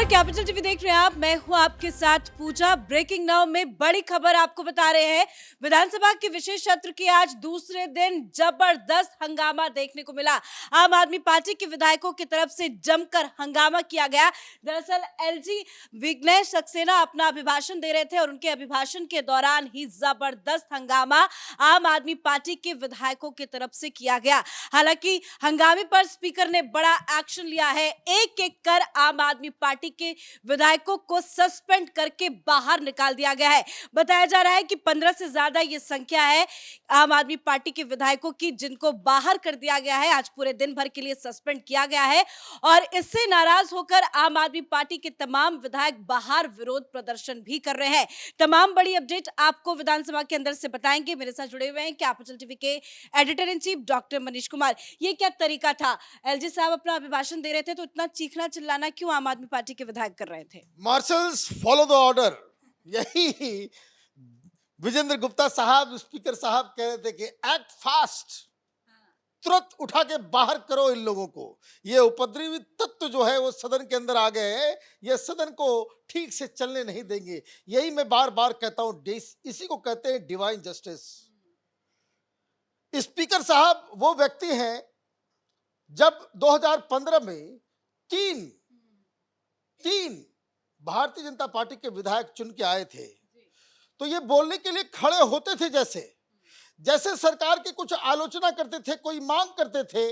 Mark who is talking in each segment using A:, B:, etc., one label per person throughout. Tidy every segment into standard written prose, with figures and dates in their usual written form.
A: Capital TV देख रहे हैं आप। मैं हूं आपके साथ पूजा। ब्रेकिंग नाउ में बड़ी खबर आपको बता रहे हैं। विधानसभा के विशेष सत्र के आज दूसरे दिन जबरदस्त हंगामा देखने को मिला। आम आदमी पार्टी के विधायकों की तरफ से जमकर हंगामा किया गया। दरअसल एलजी विघ्नेश सक्सेना अपना अभिभाषण दे रहे थे और उनके अभिभाषण के दौरान ही जबरदस्त हंगामा आम आदमी पार्टी के विधायकों की तरफ से किया गया। हालांकि हंगामे पर स्पीकर ने बड़ा एक्शन लिया है। एक एक कर आम आदमी पार्टी के विधायकों को सस्पेंड करके बाहर निकाल दिया गया है। बताया जा रहा है कि 15 से ज्यादा ये संख्या है आम आदमी पार्टी के विधायकों की, जिनको बाहर कर दिया गया है। आज पूरे दिन भर के लिए सस्पेंड किया गया है और इससे नाराज होकर आम आदमी पार्टी के तमाम विधायक बाहर विरोध प्रदर्शन भी कर रहे हैं। तमाम बड़ी अपडेट आपको विधानसभा के अंदर से बताएंगे। मेरे साथ जुड़े हुए हैं कैपिटल टीवी के editor in chief doctor Manish Kumar. ये क्या तरीका था? एलजी साहब अपना अभिभाषण दे रहे थे तो इतना चीखना चिल्लाना क्यों आम आदमी पार्टी के विधायक कर रहे थे?
B: मार्शल्स फॉलो द ऑर्डर, यही विजेंद्र गुप्ता साहब स्पीकर साहब कह रहे थे कि एक्ट फास्ट, तुरंत उठा के बाहर करो इन लोगों को। ये उपद्रवी तत्व जो है वो सदन के अंदर आ गए हैं, ये सदन को ठीक से चलने नहीं देंगे। यही मैं बार बार कहता हूं, इसी को कहते हैं डिवाइन जस्टिस। स्पीकर साहब वो व्यक्ति हैं, जब 2015 में तीन भारतीय जनता पार्टी के विधायक चुन के आए थे, तो ये बोलने के लिए खड़े होते थे जैसे सरकार की कुछ आलोचना करते थे, कोई मांग करते थे,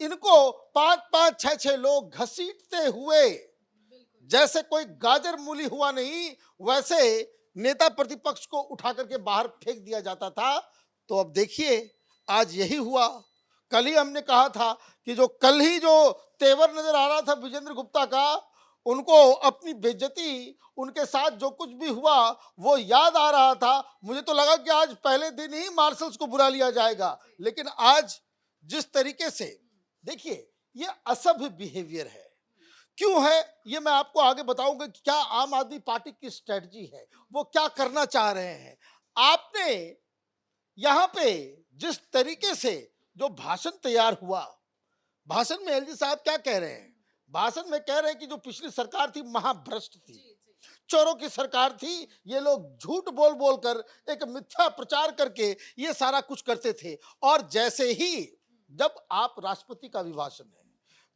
B: इनको 5-5, 6-6 लोग घसीटते हुए, जैसे कोई गाजर मूली हुआ नहीं, वैसे नेता प्रतिपक्ष को उठा करके बाहर फेंक दिया जाता था। तो अब देखिए आज यही हुआ। कल ही हमने कहा था कि कल ही जो तेवर नजर आ रहा था विजेंद्र गुप्ता का, उनको अपनी बेइज्जती, उनके साथ जो कुछ भी हुआ वो याद आ रहा था। मुझे तो लगा कि आज पहले दिन ही मार्शल्स को बुला लिया जाएगा, लेकिन आज जिस तरीके से देखिए ये असभ्य बिहेवियर है। क्यों है ये मैं आपको आगे बताऊंगा कि क्या आम आदमी पार्टी की स्ट्रेटजी है, वो क्या करना चाह रहे हैं। आपने यहां पे जिस तरीके से जो भाषण तैयार हुआ, भाषण में एलजी साहब क्या कह रहे हैं? भाषण में कह रहे हैं कि जो पिछली सरकार थी महाभ्रष्ट थी, चोरों की सरकार थी, ये लोग झूठ बोल बोल कर एक मिथ्या प्रचार करके ये सारा कुछ करते थे। और जैसे ही जब आप राष्ट्रपति का अभिभाषण है,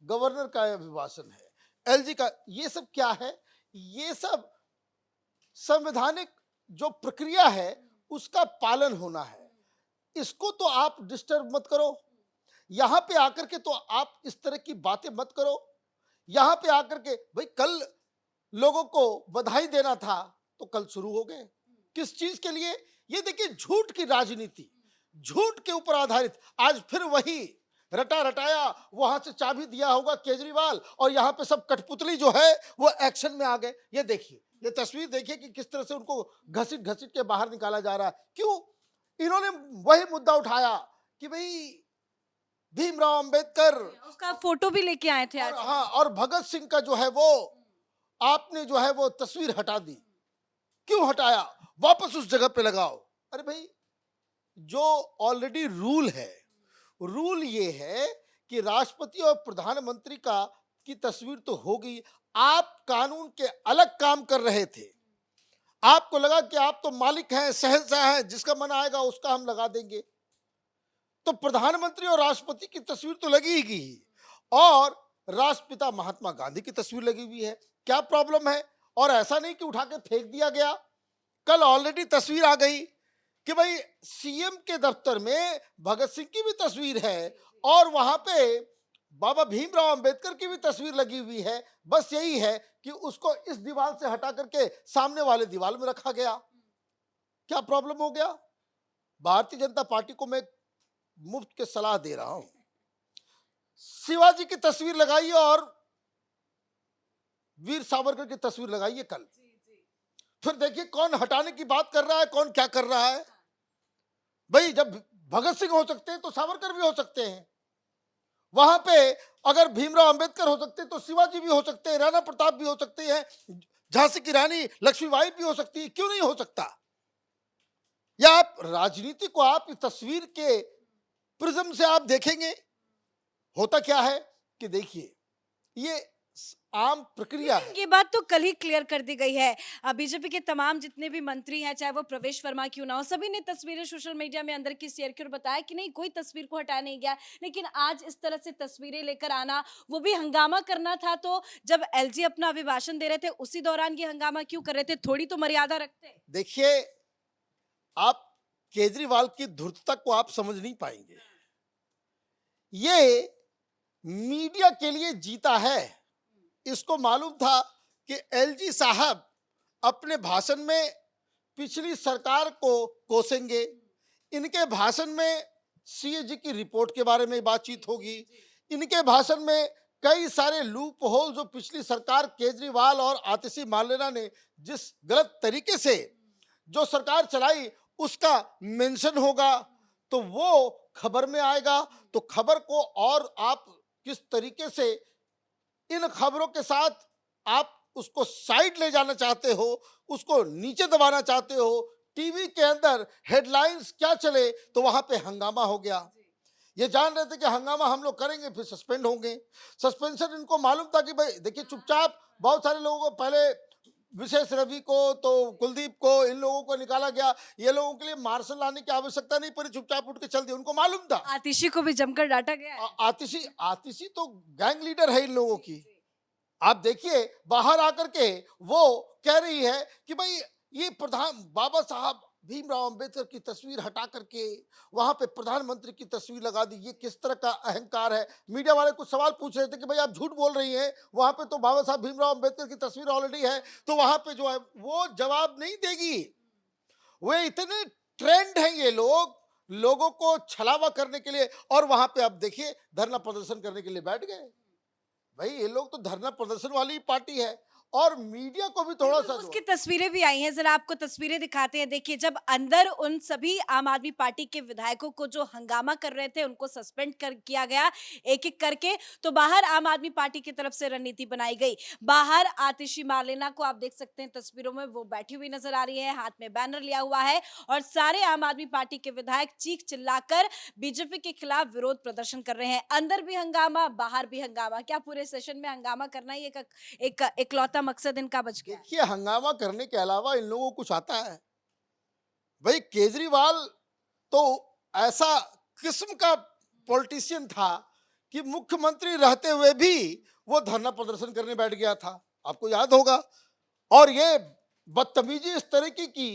B: गवर्नर का अभिभाषण है, एलजी का, ये सब क्या है? ये सब संवैधानिक जो प्रक्रिया है उसका पालन होना है। इसको तो आप डिस्टर्ब मत करो। यहां पे आकर के तो आप इस तरह की बातें मत करो। यहां पे आकर के भाई कल लोगों को बधाई देना था तो कल शुरू हो गए, किस चीज के लिए? ये देखिए झूठ की राजनीति, झूठ के ऊपर आधारित। आज फिर वही रटा रटाया, वहां से चाबी दिया होगा केजरीवाल और यहाँ पे सब कठपुतली जो है वो एक्शन में आ गए। ये देखिए, ये तस्वीर देखिए कि किस तरह से उनको घसीट घसीट के बाहर निकाला जा रहा है। क्यों? इन्होंने वही मुद्दा उठाया कि भाई भीमराव अंबेडकर,
A: उसका फोटो भी लेके आए थे आज।
B: हाँ, और भगत सिंह का जो है वो आपने जो है वो तस्वीर हटा दी। क्यों हटाया? वापस उस जगह पे लगाओ। अरे भाई, जो ऑलरेडी रूल है, रूल ये है कि राष्ट्रपति और प्रधानमंत्री की तस्वीर तो हो गई। आप कानून के अलग काम कर रहे थे। आपको लगा कि आप तो मालिक हैं, शहंशाह हैं, जिसका मन आएगा उसका हम लगा देंगे। तो प्रधानमंत्री और राष्ट्रपति की तस्वीर तो लगी ही, और राष्ट्रपिता महात्मा गांधी की तस्वीर लगी हुई है। क्या प्रॉब्लम है? और ऐसा नहीं कि उठा के फेंक दिया गया। कल ऑलरेडी तस्वीर आ गई कि भाई सीएम के दफ्तर में भगत सिंह की भी तस्वीर है और वहां पे बाबा भीमराव अंबेडकर की भी तस्वीर लगी हुई है। बस यही है कि उसको इस दीवार से हटा करके सामने वाले दीवार में रखा गया। क्या प्रॉब्लम हो गया? भारतीय जनता पार्टी को मैं मुफ्त के सलाह दे रहा हूं, शिवाजी की तस्वीर लगाइए और वीर सावरकर की तस्वीर लगाइए कल। फिर देखिए कौन हटाने की बात कर रहा है, कौन क्या कर रहा है। भाई जब भगत सिंह हो सकते हैं तो सावरकर भी हो सकते हैं। वहां पे अगर भीमराव अंबेडकर हो सकते हैं तो शिवाजी भी हो सकते हैं, राणा प्रताप भी हो सकते हैं, झांसी की रानी लक्ष्मीबाई भी हो सकती है। क्यों नहीं हो सकता? या आप राजनीति को आप इस तस्वीर के प्रिज्म से आप देखेंगे। होता क्या है कि देखिए, ये आम प्रक्रिया है।
A: ये बात तो कल ही क्लियर कर दी गई है। बीजेपी के तमाम जितने भी मंत्री हैं, चाहे वो प्रवेश वर्मा क्यों ना हो, सभी ने तस्वीरें सोशल मीडिया में अंदर की शेयर की और बताया कि नहीं, कोई तस्वीर को हटाया नहीं गया। लेकिन आज इस तरह से तस्वीरें लेकर आना, वो भी हंगामा करना था, तो जब एलजी अपना अभिभाषण दे रहे थे उसी दौरान ये हंगामा क्यों कर रहे थे? थोड़ी तो मर्यादा रखते।
B: देखिए, आप केजरीवाल की धूर्तता को आप समझ नहीं पाएंगे। ये मीडिया के लिए जीता है। इसको मालूम था कि एलजी साहब अपने भाषण में पिछली सरकार को कोसेंगे। इनके भाषण में सीएजी की रिपोर्ट के बारे में बातचीत होगी। इनके भाषण में कई सारे लूप होल जो पिछली सरकार केजरीवाल और आतिशी मार्लेना ने जिस गलत तरीके से जो सरकार चलाई उसका मेंशन होगा, तो वो खबर में आएगा। तो खबर को और आप किस तरीके से इन खबरों के साथ आप उसको साइड ले जाना चाहते हो, उसको नीचे दबाना चाहते हो, टीवी के अंदर हेडलाइंस क्या चले, तो वहां पे हंगामा हो गया। ये जान रहे थे कि हंगामा हम लोग करेंगे फिर सस्पेंड होंगे। सस्पेंशन इनको मालूम था कि भाई देखिए, चुपचाप बहुत सारे लोगों को, पहले विशेष रवि को, तो कुलदीप को, इन लोगों को निकाला गया। ये लोगों के लिए मार्शल लाने की आवश्यकता नहीं पड़ी, चुपचाप उठ के चल दिए। उनको मालूम था।
A: आतिशी को भी जमकर डांटा गया है।
B: आतिशी आतिशी तो गैंग लीडर है इन लोगों की। आप देखिए, बाहर आकर के वो कह रही है कि भाई ये प्रधान बाबा साहब भीमराव अंबेडकर की तस्वीर हटा करके वहां पे प्रधानमंत्री की तस्वीर लगा दी। ये किस तरह का अहंकार है? मीडिया वाले कुछ सवाल पूछ रहे थे कि भाई आप झूठ बोल रही हैं, वहां पे तो बाबा साहब भीमराव अंबेडकर की तस्वीर ऑलरेडी है, तो वहां पे जो है वो जवाब नहीं देगी। वे इतने ट्रेंड हैं ये लोग, लोगों को छलावा करने के लिए। और वहां पे अब देखिए, धरना प्रदर्शन करने के लिए बैठ गए। भाई ये लोग तो धरना प्रदर्शन वाली पार्टी है। और मीडिया को भी थोड़ा सा
A: उसकी तस्वीरें भी आई हैं, जरा आपको तस्वीरें दिखाते हैं। देखिए, जब अंदर उन सभी आम आदमी पार्टी के विधायकों को जो हंगामा कर रहे थे उनको सस्पेंड कर किया गया एक एक करके, तो बाहर आम आदमी पार्टी की तरफ से रणनीति बनाई गई। बाहर आतिशी मार्लेना को आप देख सकते हैं तस्वीरों में, वो बैठी हुई नजर आ रही है, हाथ में बैनर लिया हुआ है, और सारे आम आदमी पार्टी के विधायक चीख चिल्लाकर बीजेपी के खिलाफ विरोध प्रदर्शन कर रहे हैं। अंदर भी हंगामा, बाहर भी हंगामा। क्या पूरे सेशन में हंगामा करना ही एक इकलौता मकसद इनका बच गया?
B: देखिए, हंगामा करने के अलावा इन लोगों को कुछ आता है? भाई केजरीवाल तो ऐसा किस्म का पॉलिटिशियन था कि मुख्यमंत्री रहते हुए भी वो धरना प्रदर्शन करने बैठ गया था, आपको याद होगा। और ये बदतमीजी इस तरीके की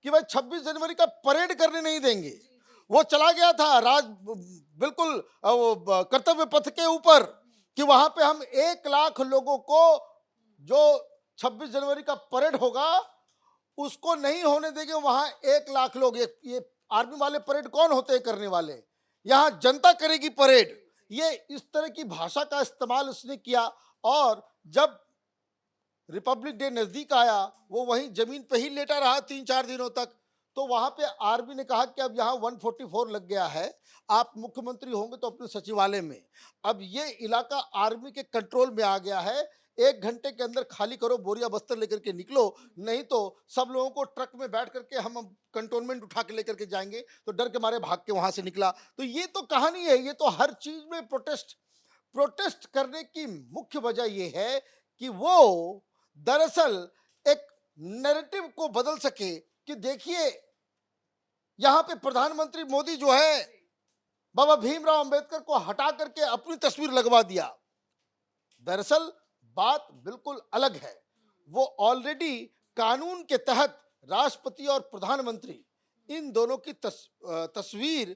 B: कि भाई 26 जनवरी का परेड करने नहीं देंगे। वो चला गया था बिल्कुल कर्तव्य पथ के ऊपर कि वहां पे हम 1 लाख लोगों को, जो 26 जनवरी का परेड होगा उसको नहीं होने देंगे। वहां 1 लाख लोग, ये आर्मी वाले परेड कौन होते हैं करने वाले? यहाँ जनता करेगी परेड। ये इस तरह की भाषा का इस्तेमाल उसने किया। और जब रिपब्लिक डे नजदीक आया, वो वहीं जमीन पे ही लेटा रहा 3-4 दिनों तक। तो वहां पे आर्मी ने कहा कि अब यहाँ 144 लग गया है, आप मुख्यमंत्री होंगे तो अपने सचिवालय में। अब ये इलाका आर्मी के कंट्रोल में आ गया है। 1 घंटे के अंदर खाली करो, बोरिया बस्तर लेकर के निकलो, नहीं तो सब लोगों को ट्रक में बैठ करके हम कंटोनमेंट उठा के लेकर के जाएंगे। तो डर के मारे भाग के वहां से निकला। तो ये तो कहानी है। ये तो हर चीज में प्रोटेस्ट करने की मुख्य वजह यह है कि वो दरअसल एक नैरेटिव को बदल सके कि देखिए, यहां पे प्रधानमंत्री मोदी जो है बाबा भीमराव अंबेडकर को हटा करके अपनी तस्वीर लगवा दिया। दरअसल बात बिल्कुल अलग है। वो ऑलरेडी कानून के तहत राष्ट्रपति और प्रधानमंत्री इन दोनों की तस्वीर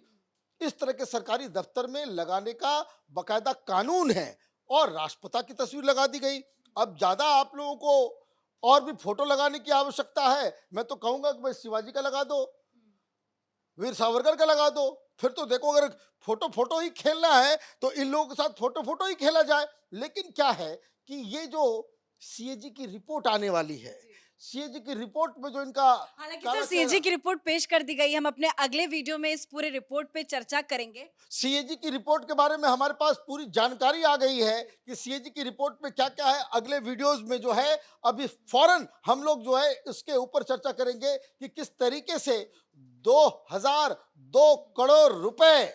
B: इस तरह के सरकारी दफ्तर में लगाने का बकायदा कानून है, और राष्ट्रपिता की तस्वीर लगा दी गई। अब ज्यादा आप लोगों को और भी फोटो लगाने की आवश्यकता है? मैं तो कहूंगा कि भाई शिवाजी का लगा दो, वीर सावरकर का लगा दो। फिर तो देखो, अगर फोटो ही खेलना है तो इन लोगों के साथ फोटो ही खेला जाए। लेकिन क्या है कि ये जो सीएजी की रिपोर्ट आने वाली है, सीएजी की रिपोर्ट में जो इनका,
A: हालांकि सर सीएजी की रिपोर्ट पेश कर दी गई, हम अपने अगले वीडियो में इस पूरे रिपोर्ट पे चर्चा करेंगे।
B: सीएजी की रिपोर्ट के बारे में हमारे पास पूरी जानकारी आ गई है कि सीएजी की रिपोर्ट में क्या क्या है। अगले वीडियोस में जो है अभी फौरन हम लोग जो है इसके ऊपर चर्चा करेंगे कि किस तरीके से 2002 करोड़ रुपए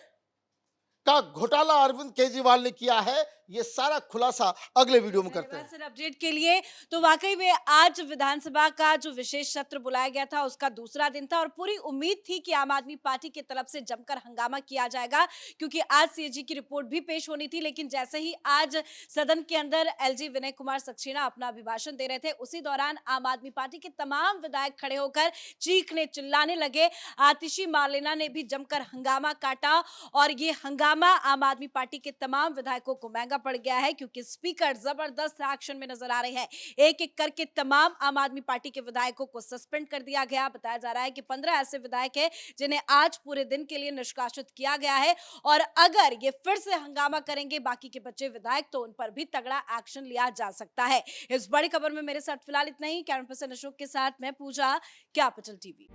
B: का घोटाला अरविंद केजरीवाल ने किया है। ये सारा खुलासा अगले वीडियो में करते हैं।
A: सर अपडेट के लिए। तो वाकई में आज विधानसभा का जो विशेष सत्र बुलाया गया था उसका दूसरा दिन था और पूरी उम्मीद थी कि आम आदमी पार्टी की तरफ से जमकर हंगामा किया जाएगा, क्योंकि आज सीएजी की रिपोर्ट भी पेश होनी थी। लेकिन जैसे ही आज सदन के अंदर एलजी विनय कुमार सक्सेना अपना अभिभाषण दे रहे थे, उसी दौरान आम आदमी पार्टी के तमाम विधायक खड़े होकर चीखने चिल्लाने लगे। आतिशी मार्लेना ने भी जमकर हंगामा काटा और ये हंगामा आम आदमी पार्टी के तमाम विधायकों को महंगा पड़ गया है, क्योंकि स्पीकर जबरदस्त एक्शन में नजर आ रहे हैं। एक एक करके तमाम आम आदमी पार्टी के विधायकों को सस्पेंड कर दिया गया। बताया जा रहा है कि 15 ऐसे विधायक हैं जिन्हें आज पूरे दिन के लिए निष्कासित किया गया है और अगर ये फिर से हंगामा करेंगे बाकी के बचे विधायक तो उन पर भी तगड़ा एक्शन लिया जा सकता है। इस बड़ी खबर में मेरे साथ फिलहाल इतना ही। कैमरा पर्सन अशोक के साथ मैं पूजा, कैपिटल टीवी।